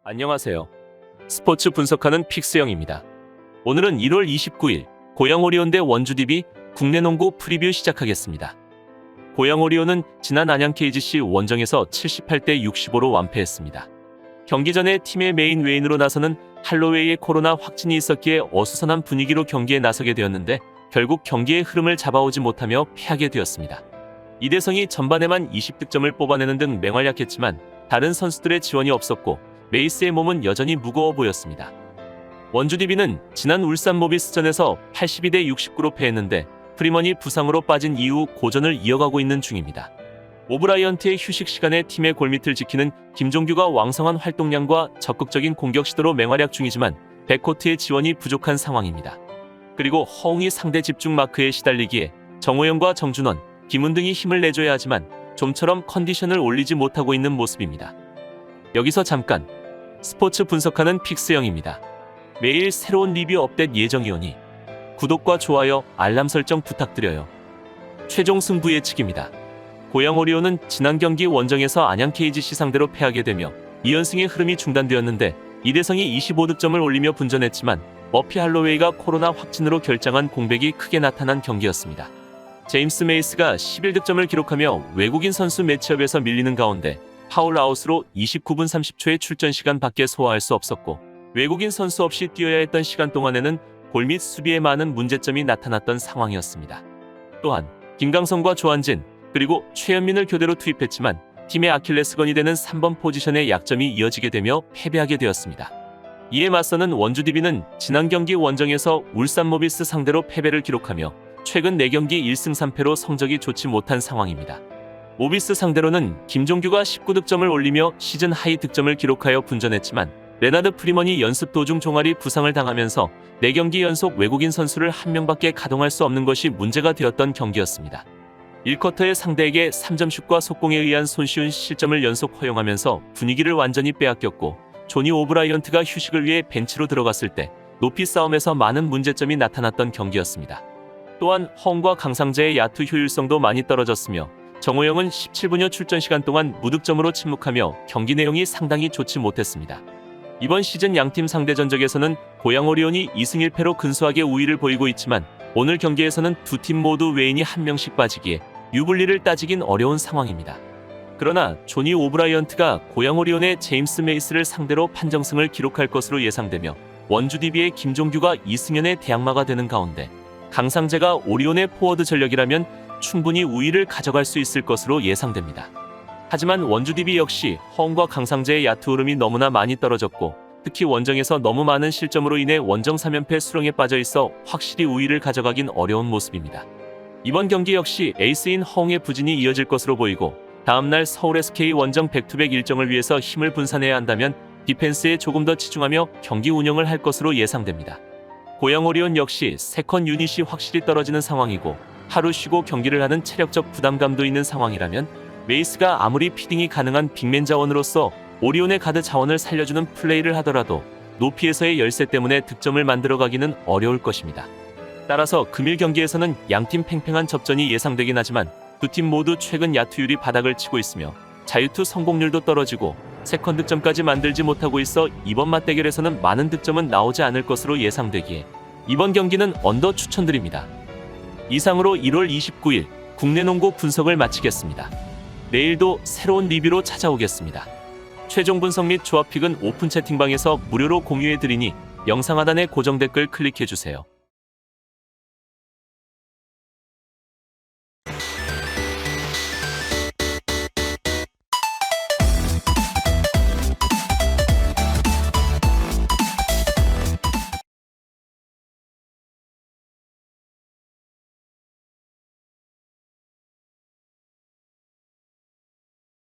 안녕하세요. 스포츠 분석하는 픽스영입니다. 오늘은 1월 29일 고양 오리온 대 원주 DB 국내 농구 프리뷰 시작하겠습니다. 고양 오리온은 지난 안양 KGC 원정에서 78대 65로 완패했습니다. 경기 전에 팀의 메인 외인으로 나서는 할로웨이의 코로나 확진이 있었기에 어수선한 분위기로 경기에 나서게 되었는데 결국 경기의 흐름을 잡아오지 못하며 패하게 되었습니다. 이대성이 전반에만 20득점을 뽑아내는 등 맹활약했지만 다른 선수들의 지원이 없었고 메이스의 몸은 여전히 무거워 보였습니다. 원주 DB는 지난 울산 모비스전에서 82대 69로 패했는데 프리먼이 부상으로 빠진 이후 고전을 이어가고 있는 중입니다. 오브라이언트의 휴식 시간에 팀의 골밑을 지키는 김종규가 왕성한 활동량과 적극적인 공격 시도로 맹활약 중이지만 백코트의 지원이 부족한 상황입니다. 그리고 허웅이 상대 집중 마크에 시달리기에 정호영과 정준원, 김훈 등이 힘을 내줘야 하지만 좀처럼 컨디션을 올리지 못하고 있는 모습입니다. 여기서 잠깐 스포츠 분석하는 픽스영입니다. 매일 새로운 리뷰 업데이트 예정이오니 구독과 좋아요, 알람 설정 부탁드려요. 최종 승부 예측입니다. 고양 오리온은 지난 경기 원정에서 안양 KGC 상대로 패하게 되며 2연승의 흐름이 중단되었는데 이대성이 25득점을 올리며 분전했지만 머피 할로웨이가 코로나 확진으로 결장한 공백이 크게 나타난 경기였습니다. 제임스 메이스가 11득점을 기록하며 외국인 선수 매치업에서 밀리는 가운데 파울아웃으로 29분 30초의 출전 시간 밖에 소화할 수 없었고 외국인 선수 없이 뛰어야 했던 시간 동안에는 골 및 수비에 많은 문제점이 나타났던 상황이었습니다. 또한 김강성과 조한진 그리고 최현민을 교대로 투입했지만 팀의 아킬레스건이 되는 3번 포지션의 약점이 이어지게 되며 패배하게 되었습니다. 이에 맞서는 원주 DB는 지난 경기 원정에서 울산 모비스 상대로 패배를 기록하며 최근 4경기 1승 3패로 성적이 좋지 못한 상황입니다. 모비스 상대로는 김종규가 19득점을 올리며 시즌 하이 득점을 기록하여 분전했지만 레나드 프리먼이 연습 도중 종아리 부상을 당하면서 4경기 연속 외국인 선수를 한 명밖에 가동할 수 없는 것이 문제가 되었던 경기였습니다. 1쿼터의 상대에게 3점슛과 속공에 의한 손쉬운 실점을 연속 허용하면서 분위기를 완전히 빼앗겼고 조니 오브라이언트가 휴식을 위해 벤치로 들어갔을 때 높이 싸움에서 많은 문제점이 나타났던 경기였습니다. 또한 허웅과 강상재의 야투 효율성도 많이 떨어졌으며 정호영은 17분여 출전 시간 동안 무득점으로 침묵하며 경기 내용이 상당히 좋지 못했습니다. 이번 시즌 양팀 상대 전적에서는 고양 오리온이 2승 1패로 근소하게 우위를 보이고 있지만 오늘 경기에서는 두 팀 모두 외인이 한 명씩 빠지기에 유불리를 따지긴 어려운 상황입니다. 그러나 조니 오브라이언트가 고양 오리온의 제임스 메이스를 상대로 판정승을 기록할 것으로 예상되며 원주 DB의 김종규가 이승현의 대항마가 되는 가운데 강상재가 오리온의 포워드 전력이라면 충분히 우위를 가져갈 수 있을 것으로 예상됩니다. 하지만 원주 DB 역시 허웅과 강상재의 야투 흐름이 너무나 많이 떨어졌고 특히 원정에서 너무 많은 실점으로 인해 원정 3연패 수렁에 빠져 있어 확실히 우위를 가져가긴 어려운 모습입니다. 이번 경기 역시 에이스인 허웅의 부진이 이어질 것으로 보이고 다음날 서울 SK 원정 백투백 일정을 위해서 힘을 분산해야 한다면 디펜스에 조금 더 치중하며 경기 운영을 할 것으로 예상됩니다. 고양 오리온 역시 세컨 유닛이 확실히 떨어지는 상황이고 하루 쉬고 경기를 하는 체력적 부담감도 있는 상황이라면 메이스가 아무리 피딩이 가능한 빅맨 자원으로서 오리온의 가드 자원을 살려주는 플레이를 하더라도 높이에서의 열세 때문에 득점을 만들어가기는 어려울 것입니다. 따라서 금일 경기에서는 양팀 팽팽한 접전이 예상되긴 하지만 두 팀 모두 최근 야투율이 바닥을 치고 있으며 자유투 성공률도 떨어지고 세컨 득점까지 만들지 못하고 있어 이번 맞대결에서는 많은 득점은 나오지 않을 것으로 예상되기에 이번 경기는 언더 추천드립니다. 이상으로 1월 29일 국내 농구 분석을 마치겠습니다. 내일도 새로운 리뷰로 찾아오겠습니다. 최종 분석 및 조합픽은 오픈 채팅방에서 무료로 공유해드리니 영상 하단의 고정 댓글 클릭해주세요.